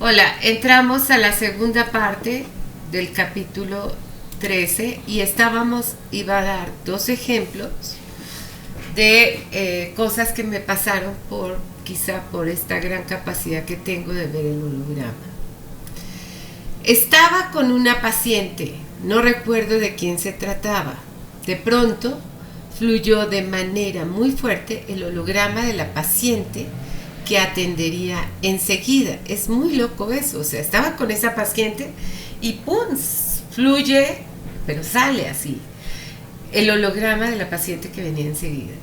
Hola, entramos a la segunda parte del capítulo 13 y iba a dar dos ejemplos de cosas que me pasaron quizá por esta gran capacidad que tengo de ver el holograma. Estaba con una paciente, no recuerdo de quién se trataba. De pronto fluyó de manera muy fuerte el holograma de la paciente que atendería enseguida. Es muy loco eso, o sea, estaba con esa paciente y ¡pum! Fluye, pero sale así, el holograma de la paciente que venía enseguida.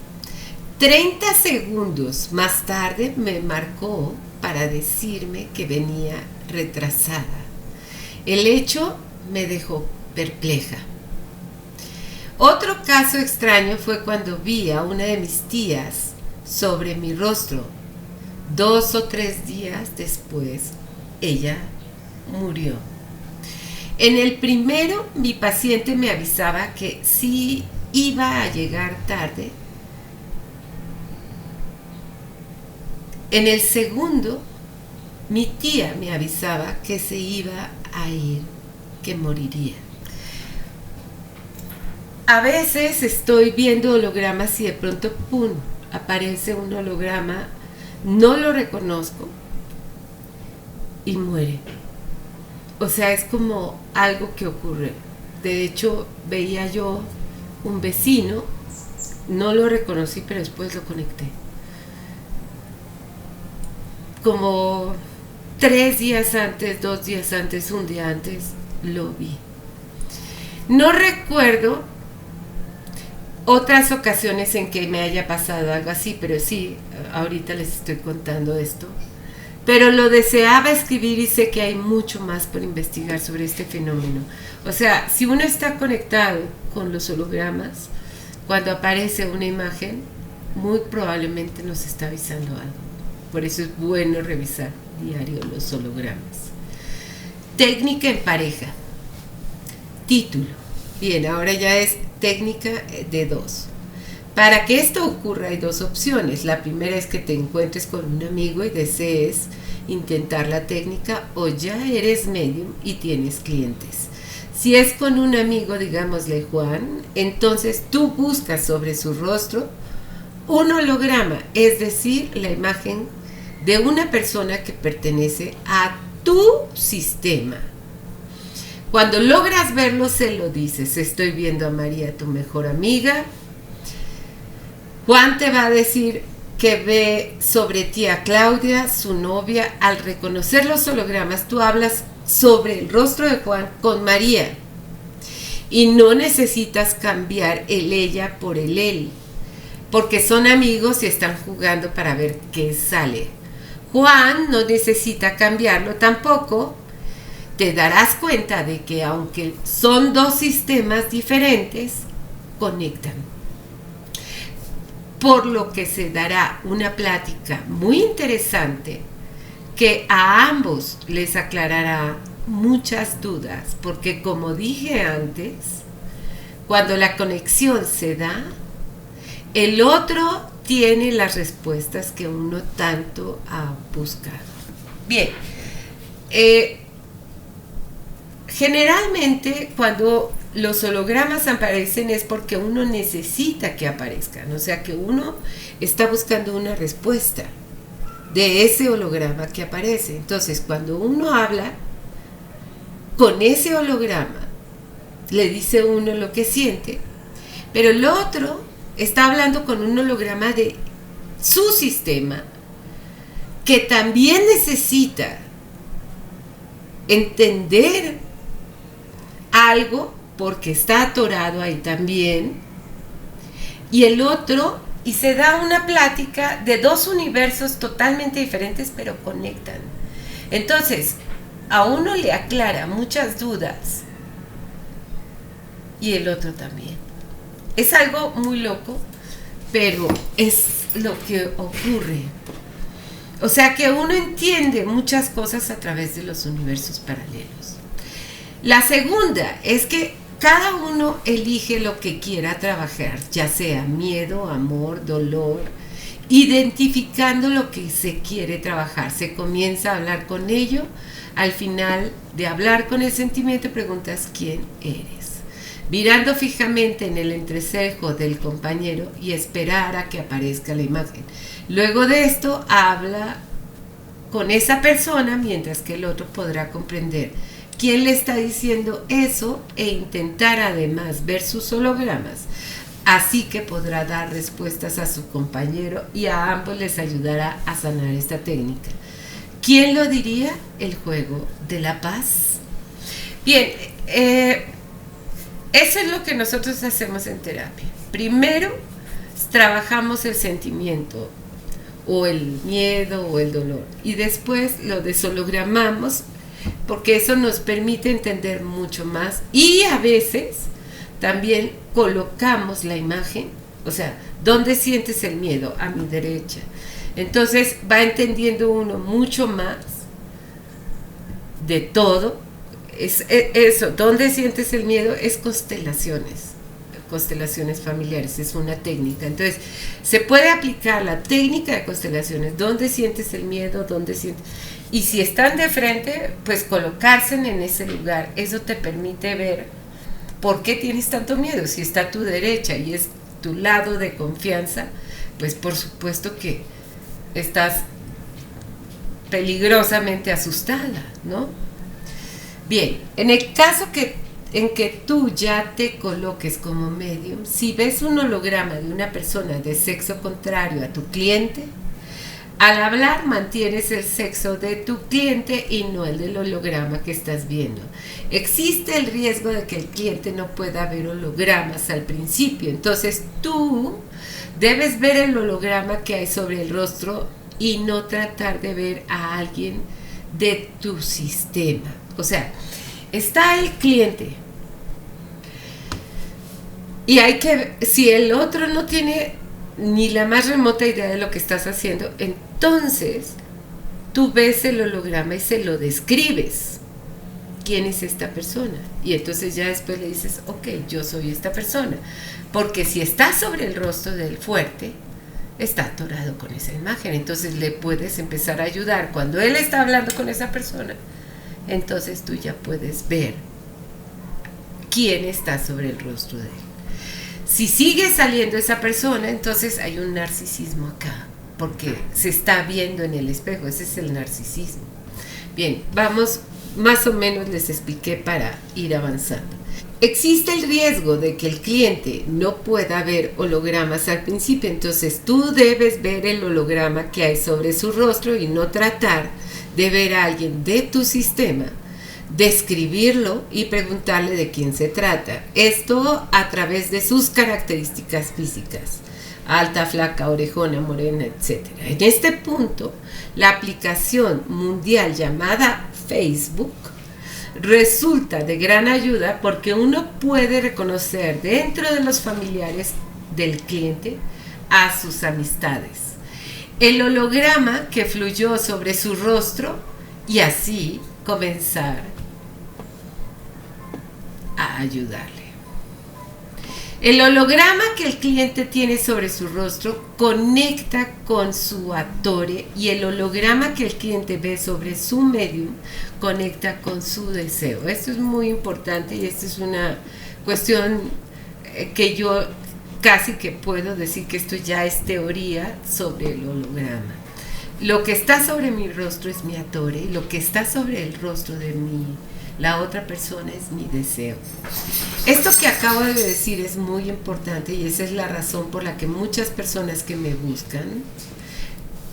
30 segundos más tarde me marcó para decirme que venía retrasada. El hecho me dejó perpleja. Otro caso extraño fue cuando vi a una de mis tías sobre mi rostro. 2 o 3 días después, ella murió. En el primero, mi paciente me avisaba que si iba a llegar tarde. En el segundo, mi tía me avisaba que se iba a ir, que moriría. A veces estoy viendo hologramas y de pronto, ¡pum!, aparece un holograma, no lo reconozco y muere. O sea, es como algo que ocurre. De hecho, veía yo un vecino, no lo reconocí, pero después lo conecté. Como 3 días antes, 2 días antes, un día antes, lo vi. No recuerdo otras ocasiones en que me haya pasado algo así, pero sí, ahorita les estoy contando esto. Pero lo deseaba escribir y sé que hay mucho más por investigar sobre este fenómeno. O sea, si uno está conectado con los hologramas, cuando aparece una imagen, muy probablemente nos está avisando algo. Por eso es bueno revisar diario los hologramas. Técnica en pareja. Título. Bien, ahora ya es técnica de 2. Para que esto ocurra hay 2 opciones. La primera es que te encuentres con un amigo y desees intentar la técnica, o ya eres medium y tienes clientes. Si es con un amigo, digámosle Juan, entonces tú buscas sobre su rostro un holograma, es decir, la imagen de una persona que pertenece a tu sistema. Cuando logras verlo, se lo dices: estoy viendo a María, tu mejor amiga. Juan te va a decir que ve sobre ti a Claudia, su novia. Al reconocer los hologramas, tú hablas sobre el rostro de Juan con María. Y no necesitas cambiar el ella por el él, porque son amigos y están jugando para ver qué sale. Juan no necesita cambiarlo tampoco. Te darás cuenta de que aunque son 2 sistemas diferentes, conectan. Por lo que se dará una plática muy interesante que a ambos les aclarará muchas dudas, porque como dije antes, cuando la conexión se da, el otro tiene las respuestas que uno tanto ha buscado. Bien, generalmente cuando los hologramas aparecen es porque uno necesita que aparezcan, o sea que uno está buscando una respuesta de ese holograma que aparece. Entonces, cuando uno habla con ese holograma, le dice uno lo que siente, pero el otro está hablando con un holograma de su sistema que también necesita entender algo porque está atorado ahí también, y el otro, y se da una plática de 2 universos totalmente diferentes, pero conectan. Entonces, a uno le aclara muchas dudas y el otro también. Es algo muy loco, pero es lo que ocurre. O sea que uno entiende muchas cosas a través de los universos paralelos. La segunda es que cada uno elige lo que quiera trabajar, ya sea miedo, amor, dolor, identificando lo que se quiere trabajar. Se comienza a hablar con ello. Al final de hablar con el sentimiento preguntas quién eres, mirando fijamente en el entrecejo del compañero y esperar a que aparezca la imagen. Luego de esto habla con esa persona mientras que el otro podrá comprender quién le está diciendo eso e intentar además ver sus hologramas. Así que podrá dar respuestas a su compañero y a ambos les ayudará a sanar esta técnica. ¿Quién lo diría? El juego de la paz. Bien, eso es lo que nosotros hacemos en terapia. Primero, trabajamos el sentimiento, o el miedo, o el dolor. Y después lo deshologramamos, porque eso nos permite entender mucho más. Y a veces también colocamos la imagen, o sea, ¿dónde sientes el miedo? A mi derecha. Entonces va entendiendo uno mucho más de todo. Eso, ¿dónde sientes el miedo? Es constelaciones familiares, es una técnica. Entonces se puede aplicar la técnica de constelaciones. ¿Dónde sientes el miedo? ¿Dónde sientes? Y si están de frente, pues colocarse en ese lugar. Eso te permite ver por qué tienes tanto miedo. Si está a tu derecha y es tu lado de confianza, pues por supuesto que estás peligrosamente asustada, ¿no? Bien, en el caso en que tú ya te coloques como medium, si ves un holograma de una persona de sexo contrario a tu cliente, al hablar mantienes el sexo de tu cliente y no el del holograma que estás viendo. Existe el riesgo de que el cliente no pueda ver hologramas al principio, entonces tú debes ver el holograma que hay sobre el rostro y no tratar de ver a alguien de tu sistema. O sea, está el cliente y hay que, si el otro no tiene ni la más remota idea de lo que estás haciendo, entonces tú ves el holograma y se lo describes. ¿Quién es esta persona? Y entonces ya después le dices, ok, yo soy esta persona. Porque si está sobre el rostro del fuerte, está atorado con esa imagen. Entonces le puedes empezar a ayudar. Cuando él está hablando con esa persona, entonces tú ya puedes ver quién está sobre el rostro de él. Si sigue saliendo esa persona, entonces hay un narcisismo acá, porque se está viendo en el espejo. Ese es el narcisismo. Bien, vamos, más o menos les expliqué para ir avanzando. Existe el riesgo de que el cliente no pueda ver hologramas al principio, entonces tú debes ver el holograma que hay sobre su rostro y no tratar de ver a alguien de tu sistema, describirlo y preguntarle de quién se trata. Esto a través de sus características físicas: alta, flaca, orejona, morena, etc. En este punto, la aplicación mundial llamada Facebook resulta de gran ayuda porque uno puede reconocer dentro de los familiares del cliente a sus amistades, el holograma que fluyó sobre su rostro y así comenzar a ayudarle. El holograma que el cliente tiene sobre su rostro conecta con su actore y el holograma que el cliente ve sobre su medium conecta con su deseo. Esto es muy importante y esta es una cuestión que yo casi que puedo decir que esto ya es teoría sobre el holograma. Lo que está sobre mi rostro es mi actore y lo que está sobre el rostro de la otra persona es mi deseo. Esto que acabo de decir es muy importante y esa es la razón por la que muchas personas que me buscan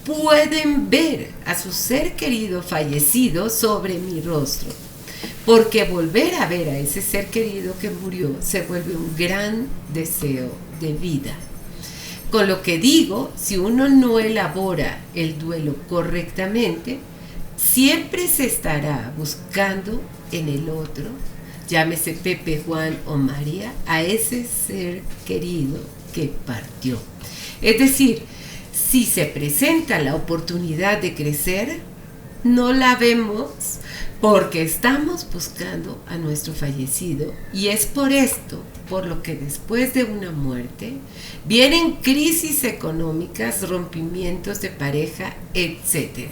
pueden ver a su ser querido fallecido sobre mi rostro, porque volver a ver a ese ser querido que murió se vuelve un gran deseo de vida. Con lo que digo, si uno no elabora el duelo correctamente, siempre se estará buscando en el otro, llámese Pepe, Juan o María, a ese ser querido que partió. Es decir, si se presenta la oportunidad de crecer, no la vemos porque estamos buscando a nuestro fallecido, y es por esto por lo que después de una muerte vienen crisis económicas, rompimientos de pareja, etc.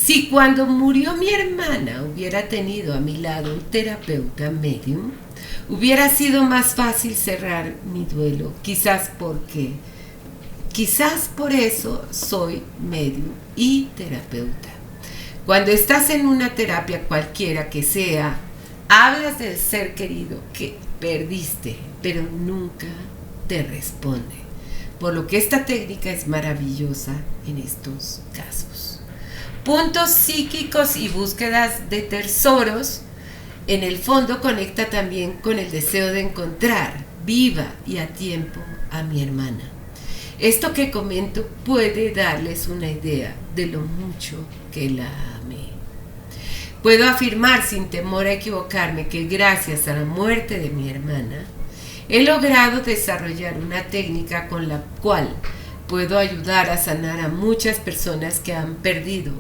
Si cuando murió mi hermana hubiera tenido a mi lado un terapeuta medium, hubiera sido más fácil cerrar mi duelo, quizás por eso soy medium y terapeuta. Cuando estás en una terapia cualquiera que sea, hablas del ser querido que perdiste, pero nunca te responde. Por lo que esta técnica es maravillosa en estos casos. Puntos psíquicos y búsquedas de tesoros, en el fondo conecta también con el deseo de encontrar viva y a tiempo a mi hermana. Esto que comento puede darles una idea de lo mucho que la amé. Puedo afirmar sin temor a equivocarme que gracias a la muerte de mi hermana, he logrado desarrollar una técnica con la cual puedo ayudar a sanar a muchas personas que han perdido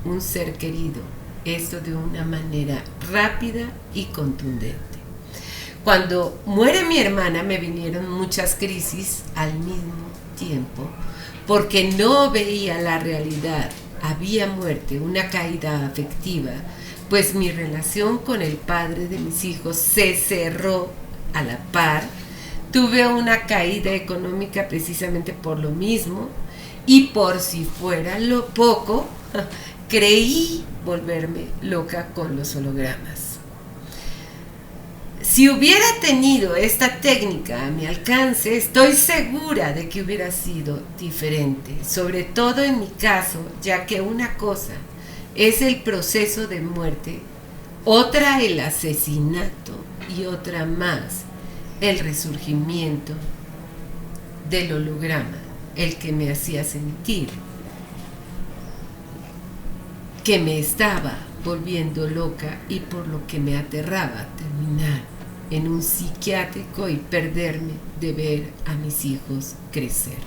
un ser querido. Esto de una manera rápida y contundente. Cuando muere mi hermana me vinieron muchas crisis al mismo tiempo, porque no veía la realidad. Había muerte, una caída afectiva, pues mi relación con el padre de mis hijos se cerró a la par. Tuve una caída económica precisamente por lo mismo, y por si fuera lo poco, creí volverme loca con los hologramas. Si hubiera tenido esta técnica a mi alcance, estoy segura de que hubiera sido diferente, sobre todo en mi caso, ya que una cosa es el proceso de muerte, otra el asesinato y otra más el resurgimiento del holograma, el que me hacía sentir que me estaba volviendo loca y por lo que me aterraba terminar en un psiquiátrico y perderme de ver a mis hijos crecer.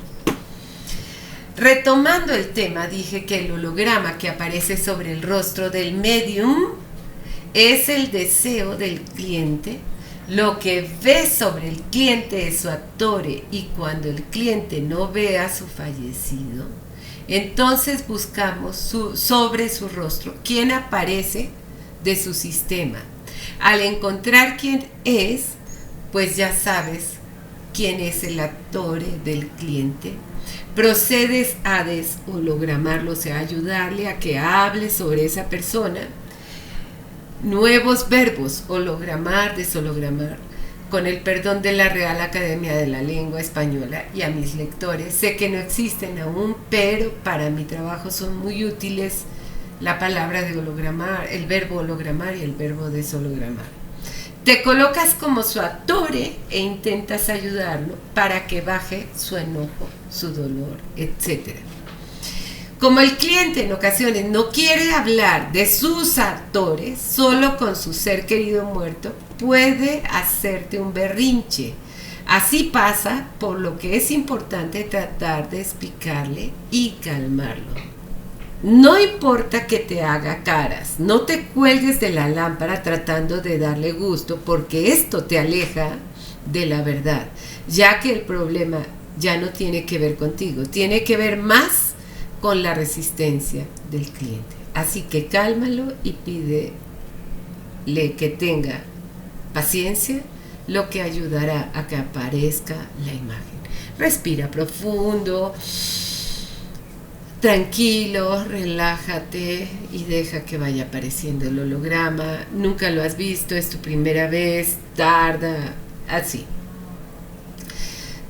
Retomando el tema, dije que el holograma que aparece sobre el rostro del medium es el deseo del cliente. Lo que ve sobre el cliente es su actore, y cuando el cliente no ve a su fallecido, entonces buscamos sobre su rostro quién aparece de su sistema. Al encontrar quién es, pues ya sabes quién es el actore del cliente. Procedes a deshologramarlo, o sea, ayudarle a que hable sobre esa persona. Nuevos verbos: hologramar, deshologramar. Con el perdón de la Real Academia de la Lengua Española y a mis lectores, sé que no existen aún, pero para mi trabajo son muy útiles la palabra de hologramar, el verbo hologramar y el verbo deshologramar. Te colocas como su actore e intentas ayudarlo para que baje su enojo, su dolor, etc. Como el cliente en ocasiones no quiere hablar de sus actores, solo con su ser querido muerto, puede hacerte un berrinche. Así pasa, por lo que es importante tratar de explicarle y calmarlo. No importa que te haga caras, no te cuelgues de la lámpara tratando de darle gusto, porque esto te aleja de la verdad, ya que el problema ya no tiene que ver contigo, tiene que ver más con la resistencia del cliente. Así que cálmalo y pídele que tenga paciencia, lo que ayudará a que aparezca la imagen. Respira profundo, tranquilo, relájate y deja que vaya apareciendo el holograma. Nunca lo has visto, es tu primera vez, tarda, así.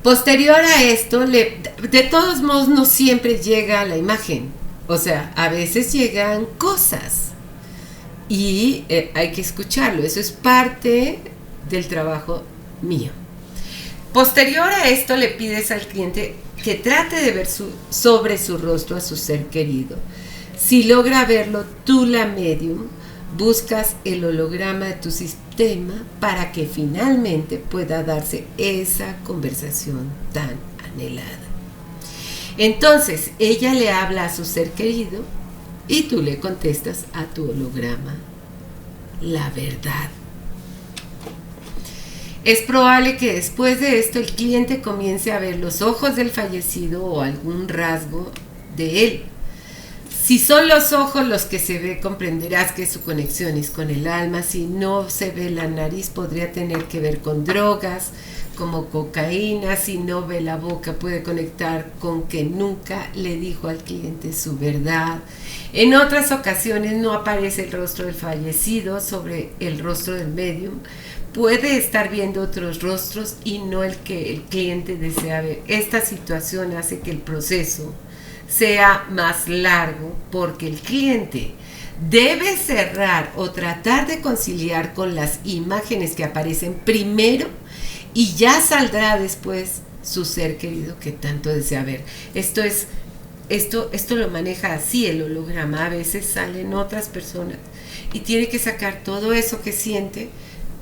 Posterior a esto, de todos modos no siempre llega la imagen, o sea, a veces llegan cosas y hay que escucharlo, eso es parte del trabajo mío. Posterior a esto, le pides al cliente que trate de ver sobre su rostro a su ser querido. Si logra verlo, tú, la medium, buscas el holograma de tu sistema para que finalmente pueda darse esa conversación tan anhelada. Entonces, ella le habla a su ser querido y tú le contestas a tu holograma la verdad. Es probable que después de esto el cliente comience a ver los ojos del fallecido o algún rasgo de él. Si son los ojos los que se ve, comprenderás que su conexión es con el alma. Si no se ve la nariz, podría tener que ver con drogas, como cocaína. Si no ve la boca, puede conectar con que nunca le dijo al cliente su verdad. En otras ocasiones no aparece el rostro del fallecido sobre el rostro del medium. Puede estar viendo otros rostros y no el que el cliente desea ver. Esta situación hace que el proceso sea más largo porque el cliente debe cerrar o tratar de conciliar con las imágenes que aparecen primero y ya saldrá después su ser querido que tanto desea ver. Esto lo maneja así el holograma. A veces salen otras personas y tiene que sacar todo eso que siente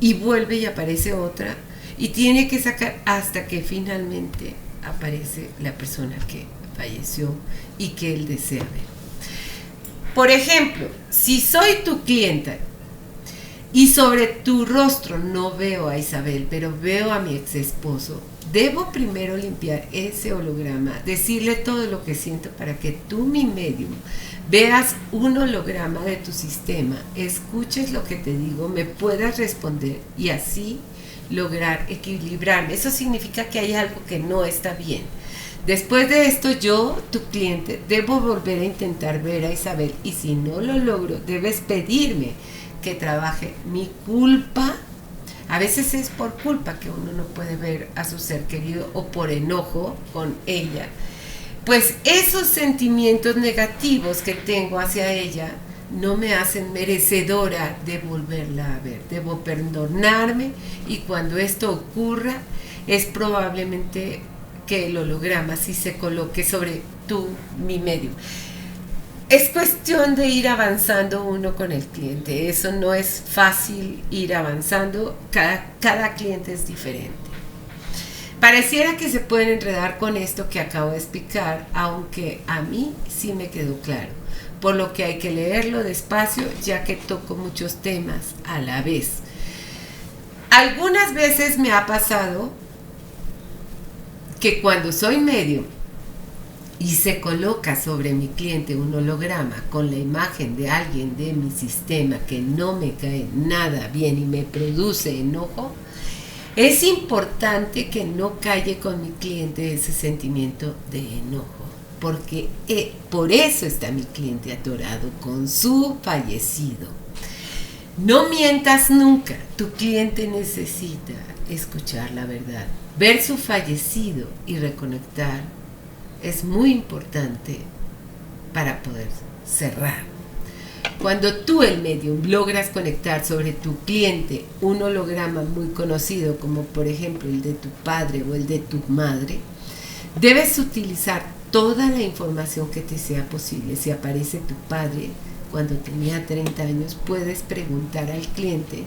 y vuelve y aparece otra y tiene que sacar hasta que finalmente aparece la persona que falleció y que él desea ver. Por ejemplo, si soy tu clienta y sobre tu rostro no veo a Isabel, pero veo a mi ex esposo, debo primero limpiar ese holograma, decirle todo lo que siento para que tú, mi medium, veas un holograma de tu sistema, escuches lo que te digo, me puedas responder y así lograr equilibrarme. Eso significa que hay algo que no está bien. Después de esto, yo, tu cliente, debo volver a intentar ver a Isabel y si no lo logro, debes pedirme que trabaje mi culpa. A veces es por culpa que uno no puede ver a su ser querido o por enojo con ella. Pues esos sentimientos negativos que tengo hacia ella no me hacen merecedora de volverla a ver. Debo perdonarme y cuando esto ocurra es probablemente que el holograma sí se coloque sobre mi medio. Es cuestión de ir avanzando uno con el cliente. Eso no es fácil ir avanzando. Cada cliente es diferente. Pareciera que se pueden enredar con esto que acabo de explicar, aunque a mí sí me quedó claro. Por lo que hay que leerlo despacio, ya que toco muchos temas a la vez. Algunas veces me ha pasado que cuando soy medium y se coloca sobre mi cliente un holograma con la imagen de alguien de mi sistema que no me cae nada bien y me produce enojo, es importante que no calle con mi cliente ese sentimiento de enojo, porque por eso está mi cliente atorado con su fallecido. No mientas nunca, tu cliente necesita escuchar la verdad. Ver su fallecido y reconectar es muy importante para poder cerrar. Cuando tú, el medium, logras conectar sobre tu cliente un holograma muy conocido, como por ejemplo el de tu padre o el de tu madre, debes utilizar toda la información que te sea posible. Si aparece tu padre cuando tenía 30 años, puedes preguntar al cliente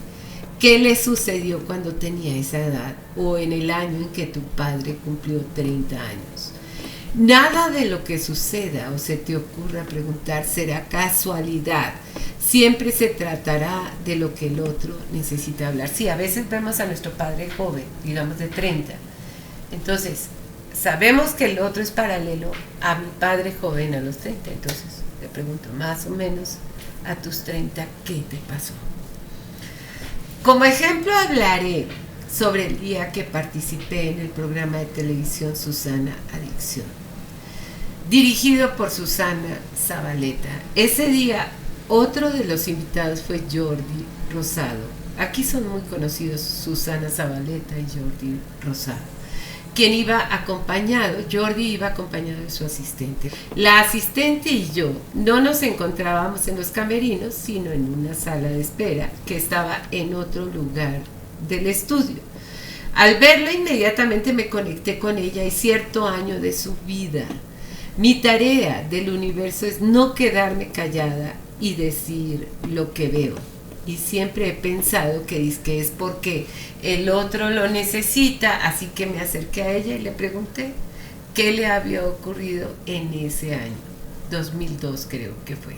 qué le sucedió cuando tenía esa edad o en el año en que tu padre cumplió 30 años. Nada de lo que suceda o se te ocurra preguntar será casualidad. Siempre se tratará de lo que el otro necesita hablar. Sí, a veces vemos a nuestro padre joven, digamos de 30. Entonces, sabemos que el otro es paralelo a mi padre joven a los 30. Entonces, te pregunto más o menos a tus 30, ¿qué te pasó? Como ejemplo hablaré sobre el día que participé en el programa de televisión Susana Adicción, dirigido por Susana Zabaleta. Ese día otro de los invitados fue Jordi Rosado. Aquí son muy conocidos Susana Zabaleta y Jordi Rosado. Quien iba acompañado, Jordi iba acompañado de su asistente. La asistente y yo no nos encontrábamos en los camerinos, sino en una sala de espera que estaba en otro lugar del estudio. Al verla inmediatamente me conecté con ella y cierto año de su vida. Mi tarea del universo es no quedarme callada y decir lo que veo. Y siempre he pensado que es porque el otro lo necesita, así que me acerqué a ella y le pregunté qué le había ocurrido en ese año, 2002 creo que fue.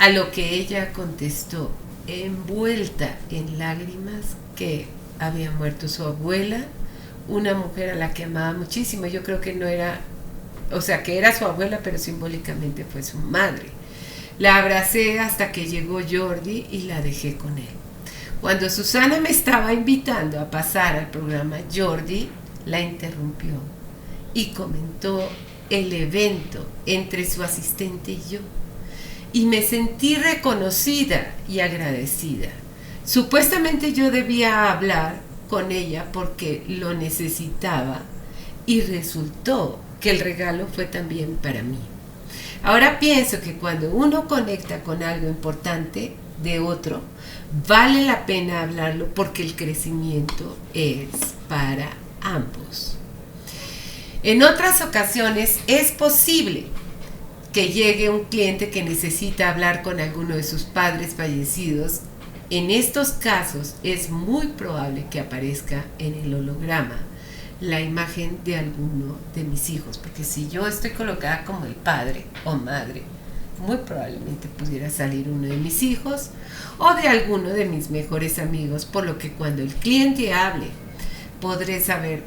A lo que ella contestó, envuelta en lágrimas, que había muerto su abuela, una mujer a la que amaba muchísimo. Yo creo que no era, o sea, que era su abuela, pero simbólicamente fue su madre. La abracé hasta que llegó Jordi y la dejé con él. Cuando Susana me estaba invitando a pasar al programa, Jordi la interrumpió y comentó el evento entre su asistente y yo. Y me sentí reconocida y agradecida. Supuestamente yo debía hablar con ella porque lo necesitaba y resultó que el regalo fue también para mí. Ahora pienso que cuando uno conecta con algo importante de otro, vale la pena hablarlo porque el crecimiento es para ambos. En otras ocasiones es posible que llegue un cliente que necesita hablar con alguno de sus padres fallecidos. En estos casos es muy probable que aparezca en el holograma la imagen de alguno de mis hijos, porque si yo estoy colocada como el padre o madre, muy probablemente pudiera salir uno de mis hijos o de alguno de mis mejores amigos, por lo que cuando el cliente hable podré saber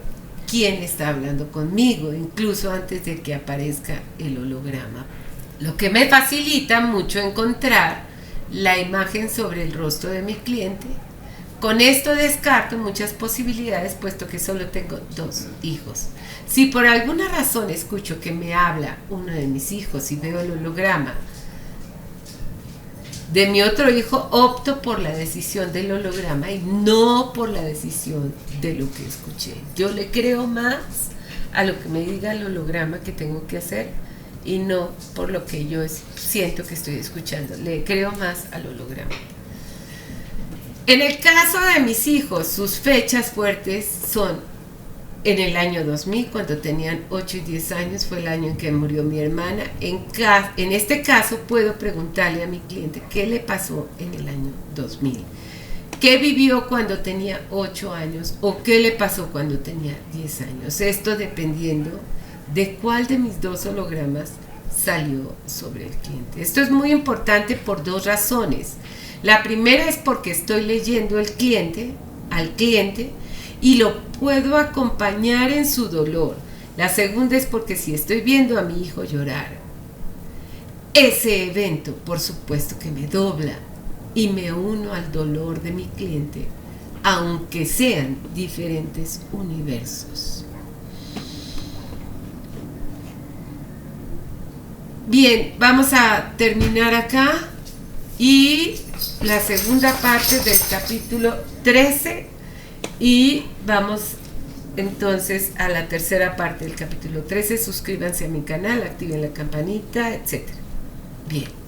quién está hablando conmigo, incluso antes de que aparezca el holograma, lo que me facilita mucho encontrar la imagen sobre el rostro de mi cliente. Con esto descarto muchas posibilidades, puesto que solo tengo 2 hijos. Si por alguna razón escucho que me habla uno de mis hijos y veo el holograma de mi otro hijo, opto por la decisión del holograma y no por la decisión de lo que escuché. Yo le creo más a lo que me diga el holograma que tengo que hacer y no por lo que yo siento que estoy escuchando. Le creo más al holograma. En el caso de mis hijos, sus fechas fuertes son en el año 2000, cuando tenían 8 y 10 años, fue el año en que murió mi hermana. En este caso puedo preguntarle a mi cliente qué le pasó en el año 2000, qué vivió cuando tenía 8 años o qué le pasó cuando tenía 10 años. Esto dependiendo de cuál de mis 2 hologramas salió sobre el cliente. Esto es muy importante por 2 razones. La primera es porque estoy leyendo al cliente y lo puedo acompañar en su dolor. La segunda es porque si estoy viendo a mi hijo llorar, ese evento por supuesto que me dobla y me uno al dolor de mi cliente, aunque sean diferentes universos. Bien, vamos a terminar acá y la segunda parte del capítulo 13 y vamos entonces a la tercera parte del capítulo 13. Suscríbanse a mi canal, activen la campanita, etc. Bien.